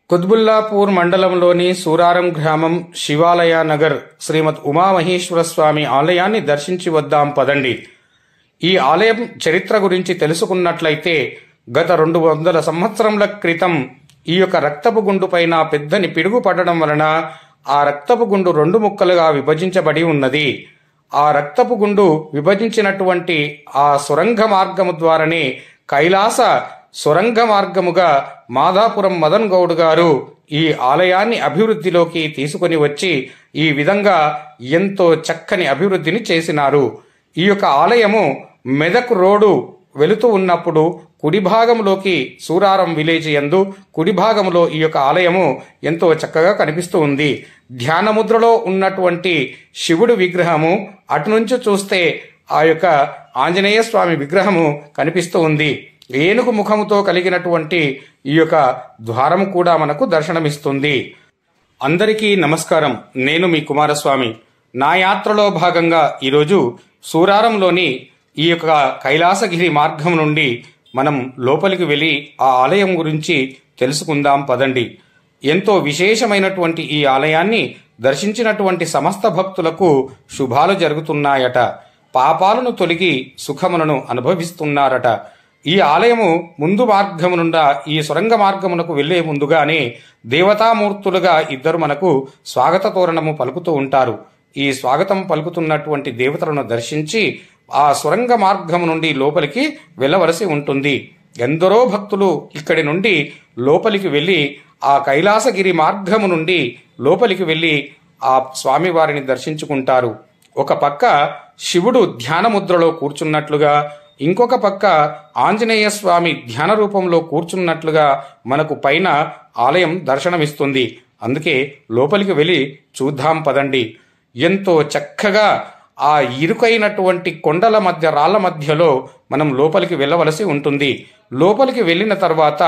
కుత్బుల్లాపూర్ మండలంలోని సూరారం గ్రామం శివాలయ నగర్ శ్రీమద్ ఉమామహేశ్వర స్వామి ఆలయాన్ని దర్శించి వద్దాం పదండి. ఈ ఆలయం చరిత్ర గురించి తెలుసుకున్నట్లయితే గత 200 సంవత్సరముల క్రితం ఈ యొక్క రక్తపు గుండు పైన పెద్దని పిడుగు పడడం వలన ఆ రక్తపు గుండు 2 ముక్కలుగా విభజించబడి ఉన్నది. ఆ రక్తపు గుండు విభజించినటువంటి ఆ సొరంగ మార్గము ద్వారానే కైలాస సొరంగ మార్గముగా మాదాపురం మదన్ గౌడ్ గారు ఈ ఆలయాన్ని అభివృద్ధిలోకి తీసుకొని వచ్చి ఈ విధంగా ఎంతో చక్కని అభివృద్ధిని చేసినారు. ఈ యొక్క ఆలయము మెదక్ రోడ్డు వెళుతూ ఉన్నప్పుడు కుడి భాగంలోకి సూరారం విలేజ్ యందు కుడి భాగంలో ఈ యొక్క ఆలయము ఎంతో చక్కగా కనిపిస్తూ ఉంది. ధ్యానముద్రలో ఉన్నటువంటి శివుడు విగ్రహము, అటు నుంచి చూస్తే ఆ యొక్క ఆంజనేయ స్వామి విగ్రహము కనిపిస్తూ ఉంది. ఏనుగు ముఖముతో కలిగినటువంటి ఈ యొక్క ద్వారము కూడా మనకు దర్శనమిస్తుంది. అందరికీ నమస్కారం. నేను మీ కుమారస్వామి. నా యాత్రలో భాగంగా ఈరోజు సూరారంలోని ఈ యొక్క కైలాసగిరి మార్గం నుండి మనం లోపలికి వెళ్ళి ఆ ఆలయం గురించి తెలుసుకుందాం పదండి. ఎంతో విశేషమైనటువంటి ఈ ఆలయాన్ని దర్శించినటువంటి సమస్త భక్తులకు శుభాలు జరుగుతున్నాయట. పాపాలను తొలగి సుఖములను అనుభవిస్తున్నారట. ఈ ఆలయము ముందు మార్గము నుండా ఈ సొరంగ మార్గమునకు వెళ్లే ముందుగానే దేవతామూర్తులుగా ఇద్దరు మనకు స్వాగత తోరణము పలుకుతూ ఉంటారు. ఈ స్వాగతం పలుకుతున్నటువంటి దేవతలను దర్శించి ఆ సొరంగ మార్గము నుండి లోపలికి వెళ్ళవలసి ఉంటుంది. ఎందరో భక్తులు ఇక్కడి నుండి లోపలికి వెళ్ళి ఆ కైలాసగిరి మార్గము నుండి లోపలికి వెళ్ళి ఆ స్వామివారిని దర్శించుకుంటారు. ఒక పక్క శివుడు ధ్యాన ముద్రలో కూర్చున్నట్లుగా, ఇంకొక పక్క ఆంజనేయ స్వామి ధ్యాన రూపంలో కూర్చున్నట్లుగా మనకు పైన ఆలయం దర్శనమిస్తుంది. అందుకే లోపలికి వెళ్ళి చూద్దాం పదండి. ఎంతో చక్కగా ఆ ఇరుకైనటువంటి కొండల మధ్య రాళ్ల మధ్యలో మనం లోపలికి వెళ్ళవలసి ఉంటుంది. లోపలికి వెళ్ళిన తర్వాత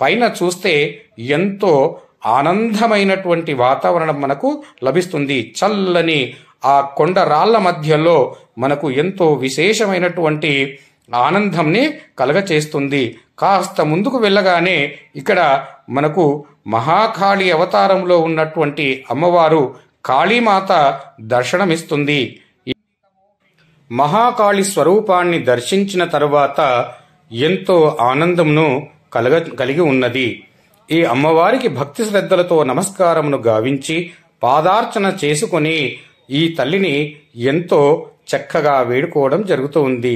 పైన చూస్తే ఎంతో ఆనందమైనటువంటి వాతావరణం మనకు లభిస్తుంది. చల్లని ఆ కొండ రాళ్ల మధ్యలో మనకు ఎంతో విశేషమైనటువంటి ఆనందంని కలగచేస్తుంది. కాస్త ముందుకు వెళ్ళగానే ఇక్కడ మనకు మహాకాళి అవతారంలో ఉన్నటువంటి అమ్మవారు కాళీమాత దర్శనమిస్తుంది. మహాకాళి స్వరూపాన్ని దర్శించిన తరువాత ఎంతో ఆనందంను కలిగి ఉన్నది. ఈ అమ్మవారికి భక్తి శ్రద్ధలతో నమస్కారమును గావించి పాదార్చన చేసుకొని ఈ తల్లిని ఎంతో చక్కగా వేడుకోవడం జరుగుతూ ఉంది.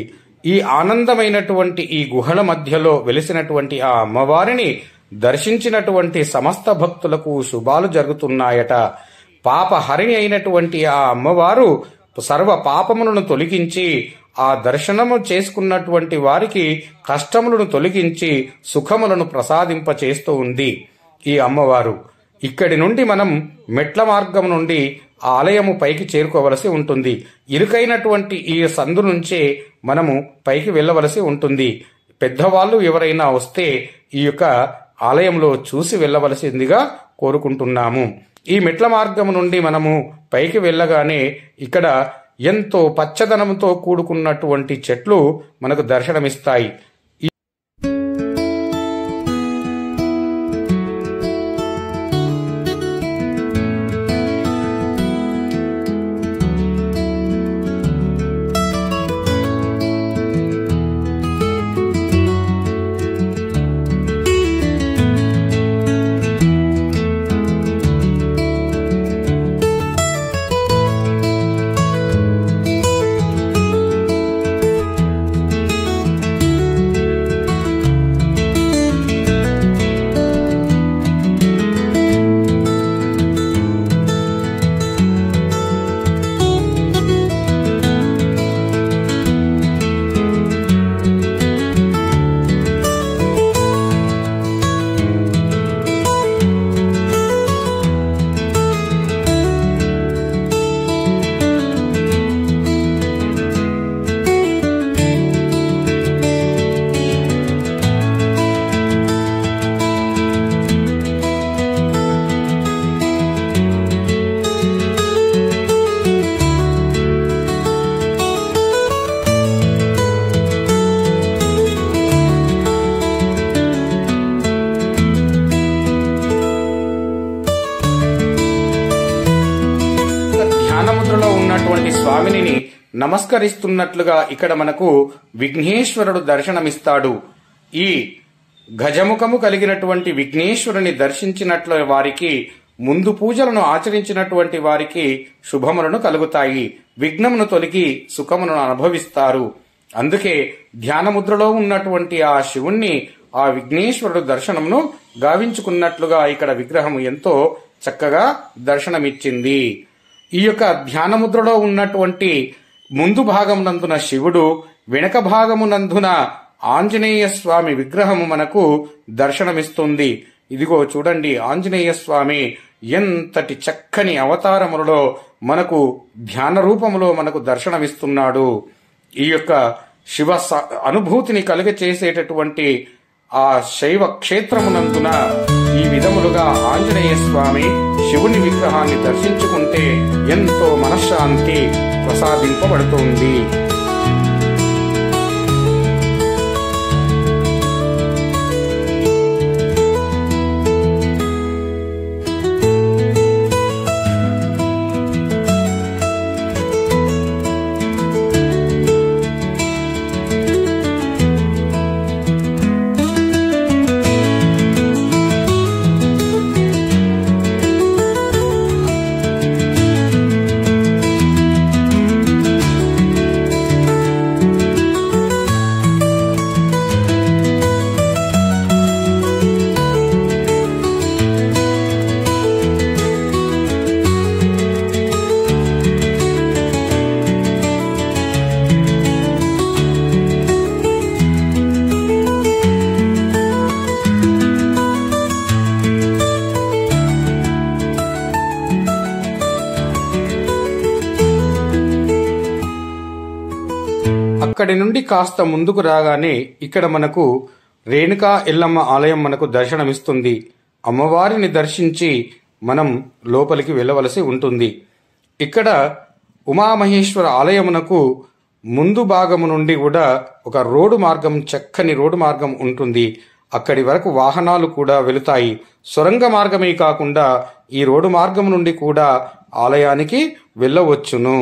ఈ ఆనందమైనటువంటి ఈ గుహల మధ్యలో వెలిసినటువంటి ఆ అమ్మవారిని దర్శించినటువంటి సమస్త భక్తులకు శుభాలు జరుగుతున్నాయట. పాపహరిణి అయినటువంటి ఆ అమ్మవారు సర్వ పాపములను తొలగించి ఆ దర్శనము చేసుకున్నటువంటి వారికి కష్టములను తొలగించి సుఖములను ప్రసాదింపచేస్తూ ఉంది ఈ అమ్మవారు. ఇక్కడి నుండి మనం మెట్ల మార్గం నుండి ఆలయము పైకి చేరుకోవలసి ఉంటుంది. ఇరుకైనటువంటి ఈ సందు నుంచే మనము పైకి వెళ్ళవలసి ఉంటుంది. పెద్దవాళ్ళు ఎవరైనా వస్తే ఈ యొక్క ఆలయంలో చూసి వెళ్ళవలసిందిగా కోరుకుంటున్నాము. ఈ మెట్ల మార్గం నుండి మనము పైకి వెళ్ళగానే ఇక్కడ ఎంతో పచ్చదనంతో కూడుకున్నటువంటి చెట్లు మనకు దర్శనమిస్తాయి. స్వామిని నమస్కరిస్తున్నట్లుగా ఇక్కడ మనకు విఘ్నేశ్వరుడు దర్శనమిస్తాడు. ఈ గజముఖము కలిగినటువంటి విఘ్నేశ్వరుని దర్శించినట్లు వారికి, ముందు పూజలను ఆచరించినటువంటి వారికి శుభములను కలుగుతాయి, విఘ్నమును తొలగి సుఖమును అనుభవిస్తారు. అందుకే ధ్యానముద్రలో ఉన్నటువంటి ఆ శివుణ్ణి, ఆ విఘ్నేశ్వరుడు దర్శనమును గావించుకున్నట్లుగా ఇక్కడ విగ్రహం ఎంతో చక్కగా దర్శనమిచ్చింది. ఈ యొక్క ధ్యానముద్రలో ఉన్నటువంటి ముందు భాగమునందున శివుడు, వెనక భాగమునందున ఆంజనేయ స్వామి విగ్రహము మనకు దర్శనమిస్తుంది. ఇదిగో చూడండి, ఆంజనేయ స్వామి ఎంతటి చక్కని అవతారములలో మనకు ధ్యాన రూపములో మనకు దర్శనమిస్తున్నాడు. ఈ యొక్క శివ అనుభూతిని కలుగచేసేటటువంటి ఆ శైవ క్షేత్రమునందున ఈ విధములుగా ఆంజనేయ స్వామి శివుని విగ్రహాన్ని దర్శించుకుంటే ఎంతో మనశ్శాంతి ప్రసాదింపబడుతుంది. అక్కడి నుండి కాస్త ముందుకు రాగానే ఇక్కడ మనకు రేణుకా ఎల్లమ్మ ఆలయం మనకు దర్శనమిస్తుంది. అమ్మవారిని దర్శించి మనం లోపలికి వెళ్ళవలసి ఉంటుంది. ఇక్కడ ఉమామహేశ్వర ఆలయమునకు ముందు భాగము నుండి కూడా ఒక రోడ్డు మార్గం, చక్కని రోడ్డు మార్గం ఉంటుంది. అక్కడి వరకు వాహనాలు కూడా వెళుతాయి. సొరంగ మార్గమే కాకుండా ఈ రోడ్డు మార్గం నుండి కూడా ఆలయానికి వెళ్ళవచ్చును.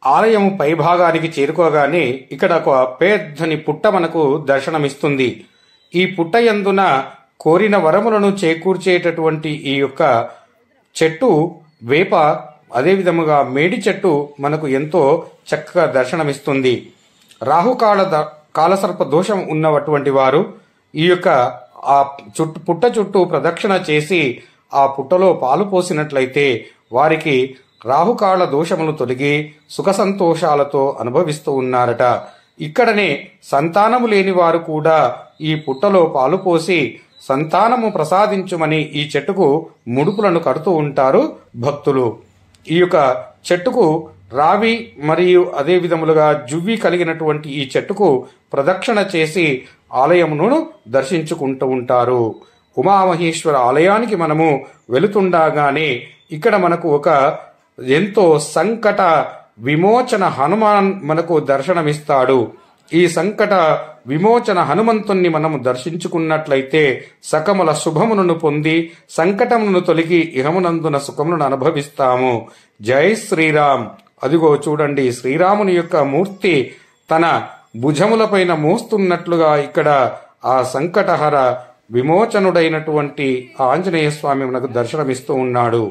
ఆలయము పైభాగానికి చేరుకోగానే ఇక్కడ ఒక పెద్దని పుట్ట మనకు దర్శనమిస్తుంది. ఈ పుట్ట యందున కోరిన వరములను చేకూర్చేటటువంటి ఈ యొక్క చెట్టు వేప, అదేవిధముగా మేడి చెట్టు మనకు ఎంతో చక్కగా దర్శనమిస్తుంది. కాలసర్ప దోషం ఉన్నటువంటి వారు ఈ యొక్క ఆ పుట్ట చుట్టూ ప్రదక్షిణ చేసి ఆ పుట్టలో పాలు పోసినట్లయితే వారికి రాహుకాళ దోషములు తొలగి సుఖ సంతోషాలతో అనుభవిస్తూ ఉన్నారట. ఇక్కడనే సంతానము లేని వారు కూడా ఈ పుట్టలో పాలు పోసి సంతానము ప్రసాదించుమని ఈ చెట్టుకు ముడుపులను కడుతూ ఉంటారు భక్తులు. ఈ యొక్క చెట్టుకు రావి మరియు అదే విధములుగా జువ్వి కలిగినటువంటి ఈ చెట్టుకు ప్రదక్షిణ చేసి ఆలయమును దర్శించుకుంటూ ఉంటారు. ఉమామహేశ్వర ఆలయానికి మనము వెళుతుండగానే ఇక్కడ మనకు ఒక ఎంతో సంకట విమోచన హనుమాన్ మనకు దర్శనమిస్తాడు. ఈ సంకట విమోచన హనుమంతుణ్ణి మనము దర్శించుకున్నట్లయితే సకముల శుభములను పొంది సంకటమును తొలగి ఇహమునందున సుఖములను అనుభవిస్తాము. జై శ్రీరామ్. అదిగో చూడండి, శ్రీరాముని యొక్క మూర్తి తన భుజములపైన మోస్తున్నట్లుగా ఇక్కడ ఆ సంకటహర విమోచనుడైనటువంటి ఆంజనేయ స్వామి మనకు దర్శనమిస్తూ ఉన్నాడు.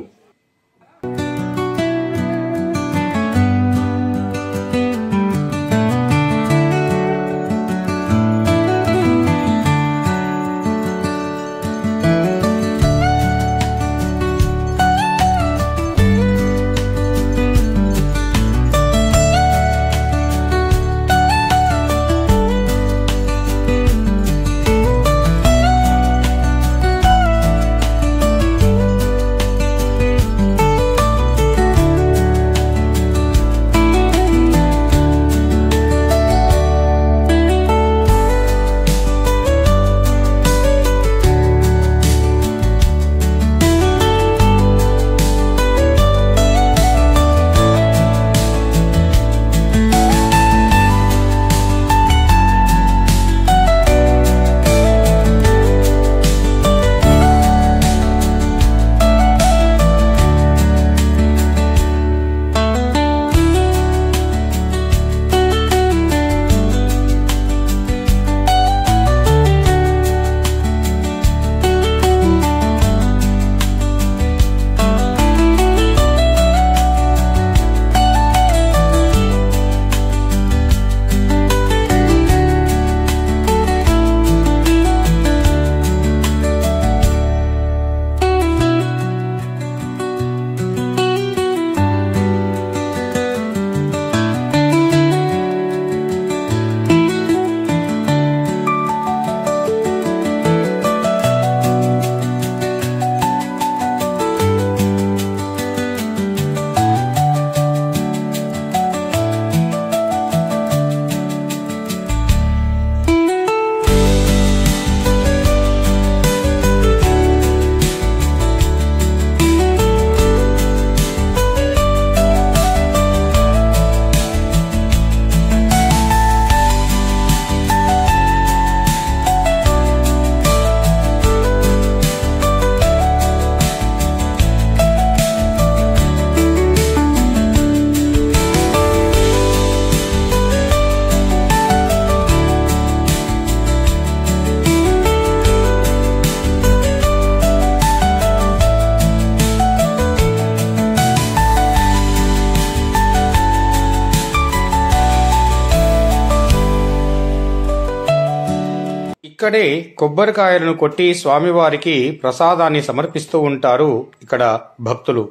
ఇక్కడే కొబ్బరికాయలను కొట్టి స్వామివారికి ప్రసాదాన్ని సమర్పిస్తూ ఉంటారు ఇక్కడ భక్తులు.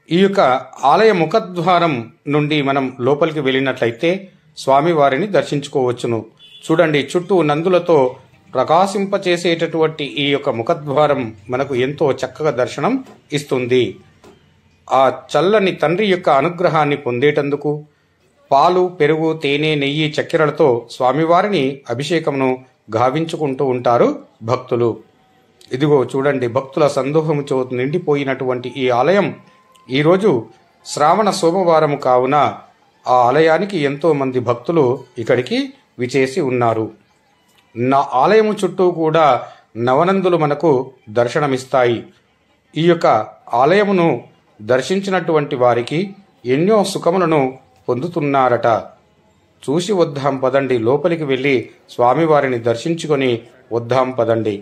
ఈ యొక్క ఆలయ ముఖద్వారం నుండి మనం లోపలికి వెళ్ళినట్లయితే స్వామివారిని దర్శించుకోవచ్చును. చూడండి, చుట్టూ నందులతో ప్రకాశింపచేసేటటువంటి ఈ యొక్క ముఖద్వారం మనకు ఎంతో చక్కగా దర్శనం ఇస్తుంది. ఆ చల్లని తండ్రి యొక్క అనుగ్రహాన్ని పొందేటందుకు పాలు, పెరుగు, తేనె, నెయ్యి, చక్కెరలతో స్వామివారిని అభిషేకమును గావించుకుంటూ ఉంటారు భక్తులు. ఇదిగో చూడండి, భక్తుల సందోహముతో నిండిపోయినటువంటి ఈ ఆలయం ఈరోజు శ్రావణ సోమవారం కావున ఆ ఆలయానికి ఎంతో మంది భక్తులు ఇక్కడికి విచేసి ఉన్నారు. నా ఆలయము చుట్టూ కూడా నవనందులు మనకు దర్శనమిస్తాయి. ఈ యొక్క ఆలయమును దర్శించినటువంటి వారికి ఎన్నో సుఖములను పొందుతున్నారట. చూసి వద్దాం పదండి, లోపలికి వెళ్ళి స్వామివారిని దర్శించుకొని వద్దాం పదండి.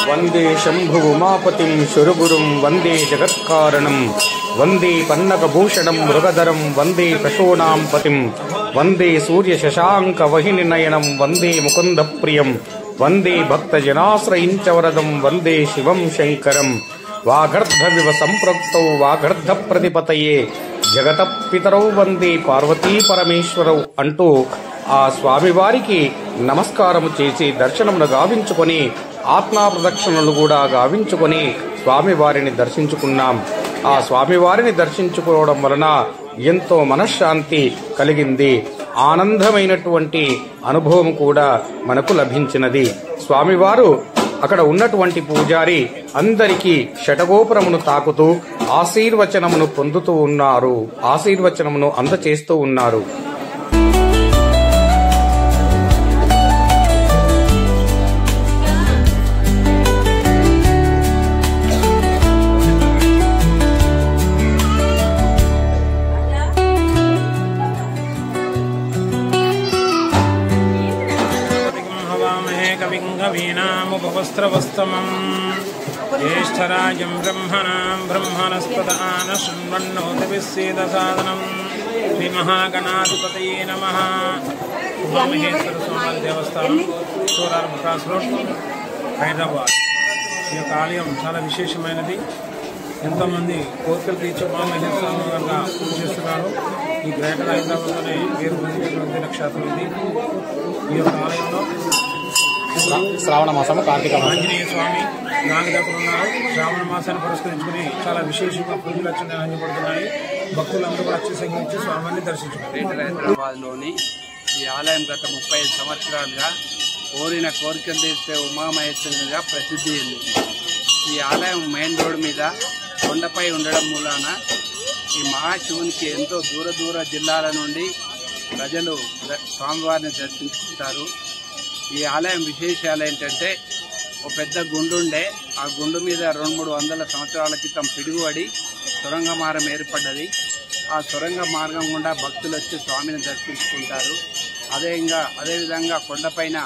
వందే శంభు ఉమాపతిం శురుగురుం వందే జగత్కారణం వందే పన్నగభూషణం మృగధరం వందే ప్రశోణాం పతిం వందే సూర్య శశాంక వహిని నయనం వందే ముకుంద ప్రియం వందే భక్తజనాశ్రయించ వరదం వందే శివం శంకరం వాగర్ధవివ సంప్రోక్తౌ వాగర్ధ ప్రతిపతయే జగత పితరౌ వందే పార్వతీ పరమేశ్వరౌ అంటూ ఆ స్వామివారికి నమస్కారము చేసి దర్శనమును గావించుకొని ఆత్మా ప్రదక్షిణలు కూడా గావించుకొని స్వామివారిని దర్శించుకున్నాం. ఆ స్వామివారిని దర్శించుకోవడం వలన ఎంతో మనశ్శాంతి కలిగింది. ఆనందమైనటువంటి అనుభవం కూడా మనకు లభించినది. స్వామివారు అక్కడ ఉన్నటువంటి పూజారి అందరికీ షటగోపురమును తాకుతూ ఆశీర్వచనమును పొందుతూ ఉన్నారు, ఆశీర్వచనమును అందచేస్తూ ఉన్నారు. కవింగవీనాముపవస్త్రవస్తమం జ్యేష్ఠరాజం బ్రహ్మణాం బ్రహ్మణస్పద ఆన శృణ్వన్నోతిభిస్సేదసాదనం శ్రీమహాగణాధిపతయే నమః. ఉమామహేశ్వర స్వామి దేవస్థానం, సూరారం క్రాస్ రోడ్, హైదరాబాద్. ఈ యొక్క ఆలయం చాలా విశేషమైనది. ఎంతోమంది కోరికలు తీర్చి ఉమామహేశ్వర స్వామిగా పూజ చేస్తున్నారు. ఈ గ్రేటర్ హైదరాబాద్లోనే పేరు పొందినటువంటి నక్షత్రం ఇది. ఈ యొక్క ఆలయంలో శ్రావణ మాసము కార్తీక ఆంజనేయ స్వామి నాగదేవతలు ఉన్నారు. శ్రావణ మాసాన్ని పురస్కరించుకుని చాలా విశేషంగా పూజలు నిర్వహించబడుతున్నాయి. భక్తులందరూ కూడా అత్యసంఖ్య స్వామిని దర్శించుకున్నారు. గ్రేటర్ హైదరాబాద్లోని ఈ ఆలయం గత 35 సంవత్సరాలుగా కోరిన కోరికలు తీర్చే ఉమామహేశ్వరునిగా ప్రసిద్ధి చెందింది. ఈ ఆలయం మెయిన్ రోడ్ మీద కొండపై ఉండడం మూలాన ఈ మహాశివునికి ఎంతో దూర జిల్లాల నుండి ప్రజలు స్వామివారిని దర్శించుకుంటారు. ఈ ఆలయం విశేషాలు ఏంటంటే, ఒక పెద్ద గుండు ఉండే, ఆ గుండు మీద 200-300 సంవత్సరాల క్రితం పిడుగుపడి సొరంగ మార్గం ఏర్పడ్డది. ఆ సొరంగ మార్గం గుండా భక్తులు వచ్చి స్వామిని దర్శించుకుంటారు. అదేవిధంగా కొండపైన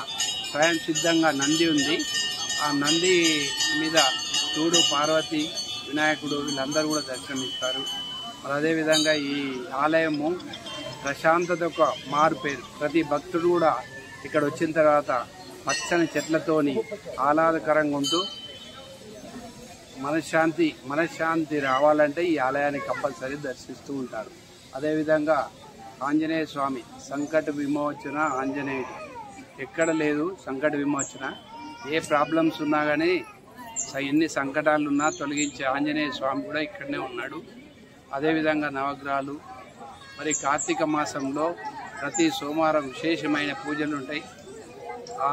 స్వయం సిద్ధంగా నంది ఉంది. ఆ నంది మీద శివుడు, పార్వతి, వినాయకుడు వీళ్ళందరూ కూడా దర్శనమిస్తారు. మరి అదేవిధంగా ఈ ఆలయము ప్రశాంతత ఒక మారు పేరు. ప్రతి భక్తుడు కూడా ఇక్కడ వచ్చిన తర్వాత పచ్చని చెట్లతోని ఆహ్లాదకరంగా ఉంటూ మనశ్శాంతి రావాలంటే ఈ ఆలయాన్ని కంపల్సరీ దర్శిస్తూ ఉంటారు. అదేవిధంగా ఆంజనేయ స్వామి సంకట విమోచన ఆంజనేయుడు ఎక్కడ లేదు. సంకట విమోచన ఏ ప్రాబ్లమ్స్ ఉన్నా కానీ, ఎన్ని సంకటాలున్నా తొలగించే ఆంజనేయ స్వామి కూడా ఇక్కడనే ఉన్నాడు. అదేవిధంగా నవగ్రహాలు. మరి కార్తీక మాసంలో ప్రతి సోమవారం విశేషమైన పూజలు ఉంటాయి. ఆ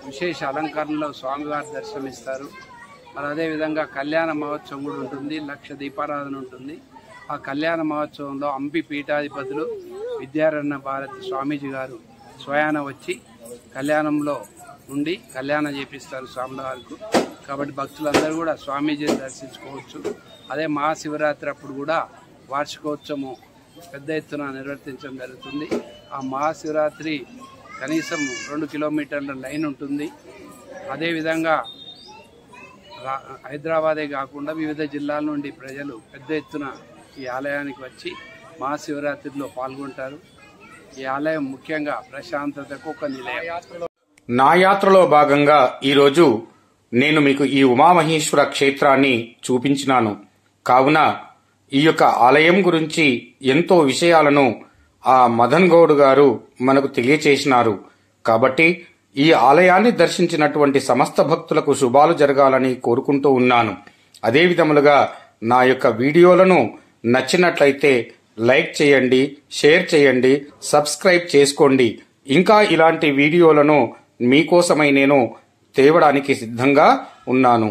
విశేష అలంకరణలో స్వామివారి దర్శనమిస్తారు. మరి అదేవిధంగా కళ్యాణ మహోత్సవం కూడా ఉంటుంది. 1,00,000 దీపారాధన ఉంటుంది. ఆ కళ్యాణ మహోత్సవంలో హంపి పీఠాధిపతులు విద్యారణ్య భారతి స్వామీజీ గారు స్వయాన వచ్చి కళ్యాణంలో ఉండి కళ్యాణం చేపిస్తారు స్వామివారికి. కాబట్టి భక్తులందరూ కూడా స్వామీజీని దర్శించుకోవచ్చు. అదే మహాశివరాత్రి అప్పుడు కూడా వార్షికోత్సవం పెద్ద ఎత్తున నిర్వర్తించడం జరుగుతుంది. ఆ మహాశివరాత్రి కనీసం 2 కిలోమీటర్ల లైన్ ఉంటుంది. అదేవిధంగా హైదరాబాదే కాకుండా వివిధ జిల్లాల నుండి ప్రజలు పెద్ద ఎత్తున ఈ ఆలయానికి వచ్చి మహాశివరాత్రిలో పాల్గొంటారు. ఈ ఆలయం ముఖ్యంగా ప్రశాంతతకు ఒక నిలయం. నా యాత్రలో భాగంగా ఈరోజు నేను మీకు ఈ ఉమామహేశ్వర క్షేత్రాన్ని చూపించినాను. కావున ఈ యొక్క ఆలయం గురించి ఎంతో విషయాలను ఆ మదన్ గౌడ్ గారు మనకు తెలియచేసినారు. కాబట్టి ఈ ఆలయాన్ని దర్శించినటువంటి సమస్త భక్తులకు శుభాలు జరగాలని కోరుకుంటూ ఉన్నాను. అదే విధములుగా నా యొక్క వీడియోలను నచ్చినట్లయితే లైక్ చేయండి, షేర్ చేయండి, సబ్స్క్రైబ్ చేసుకోండి. ఇంకా ఇలాంటి వీడియోలను మీకోసమై నేను తేవడానికి సిద్ధంగా ఉన్నాను.